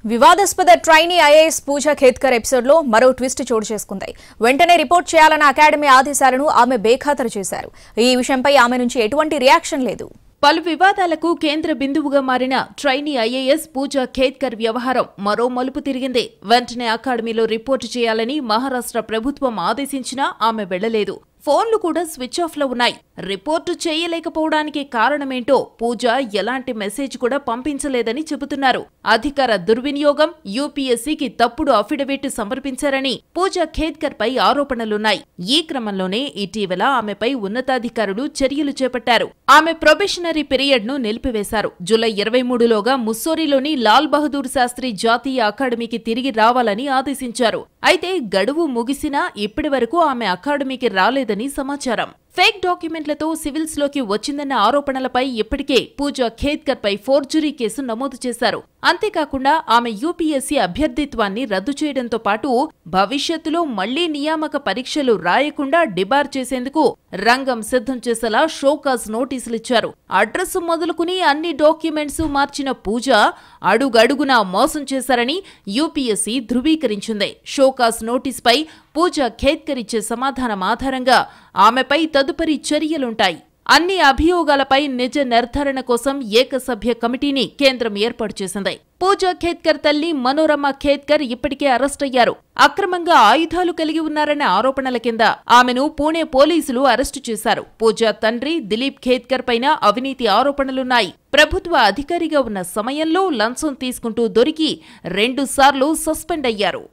వివాదాస్పద trainee IAS పూజా ఖేత్కర్ episode లో మరో ట్విస్ట్ చోటు చేసుకుంది. వెంటనే రిపోర్ట్ చేయాలన్న అకాడమీ ఆదేశాలను ఆమె బేఖాతరు చేశారు. ఈ విషయంపై ఆమె నుంచి ఎటువంటి రియాక్షన్ లేదు. పలు వివాదాలకు కేంద్ర బిందువుగా మారిన ట్రైనీ ఐఏఎస్ పూజా ఖేత్కర్ వ్యవహారం మరో మలుపు తిరిగింది. వెంటనే అకాడమీలో రిపోర్టు చేయాలని మహారాష్ట్ర ప్రభుత్వం ఆదేశించినా ఆమె వెళ్లలేదు. ఫోన్లు కూడా స్విచ్ ఆఫ్ లో ఉన్నాయి. రిపోర్టు చేయలేకపోవడానికి కారణమేంటో పూజ ఎలాంటి మెసేజ్ కూడా పంపించలేదని చెబుతున్నారు. అధికార దుర్వినియోగం, యూపీఎస్సీకి తప్పుడు అఫిడవిట్ సమర్పించారని పూజా ఖేత్కర్ పై ఆరోపణలున్నాయి. ఈ క్రమంలోనే ఇటీవల ఆమెపై ఉన్నతాధికారులు చర్యలు చేపట్టారు. ఆమె ప్రొబేషనరీ పీరియడ్ ను నిలిపివేశారు. జూలై 23లోగా ముస్సోరీలోని లాల్ బహదూర్ శాస్త్రి జాతీయ అకాడమీకి తిరిగి రావాలని ఆదేశించారు. అయితే గడువు ముగిసినా ఇప్పటివరకు ఆమె అకాడమీకి రాలేదని సమాచారం. ఫేక్ డాక్యుమెంట్లతో సివిల్స్ లోకి వచ్చిందన్న ఆరోపణలపై ఇప్పటికే పూజా ఖేత్కర్ పై ఫోర్జరీ కేసు నమోదు చేశారు. అంతేకాకుండా ఆమె యూపీఎస్సీ అభ్యర్థిత్వాన్ని రద్దు చేయడంతో పాటు భవిష్యత్తులో మళ్లీ నియామక పరీక్షలు రాయకుండా డిబార్ చేసేందుకు రంగం సిద్ధం చేసేలా షోకాజ్ నోటీసులిచ్చారు. అడ్రస్ మొదలుకుని అన్ని డాక్యుమెంట్స్ మార్చిన పూజ అడుగడుగునా మోసం చేశారని యూపీఎస్సీ ధృవీకరించింది. షోకాజ్ నోటీసుపై పూజా ఖేత్కర్ ఇచ్చే సమాధానం ఆధారంగా ఆమెపై తదుపరి చర్యలుంటాయి. అన్ని అభియోగాలపై నిజ నిర్ధారణ కోసం ఏకసభ్య కమిటీని కేంద్రం ఏర్పాటు చేసింది. పూజా ఖేత్కర్ తల్లి మనోరమ ఖేత్కర్ ఇప్పటికే అరెస్టయ్యారు. అక్రమంగా ఆయుధాలు కలిగి ఉన్నారనే ఆరోపణల కింద ఆమెను పూణే పోలీసులు అరెస్టు చేశారు. పూజా తండ్రి దిలీప్ ఖేత్కర్ పైన అవినీతి ఆరోపణలున్నాయి. ప్రభుత్వ అధికారిగా ఉన్న సమయంలో లంచం తీసుకుంటూ దొరికి 2 సార్లు సస్పెండ్ అయ్యారు.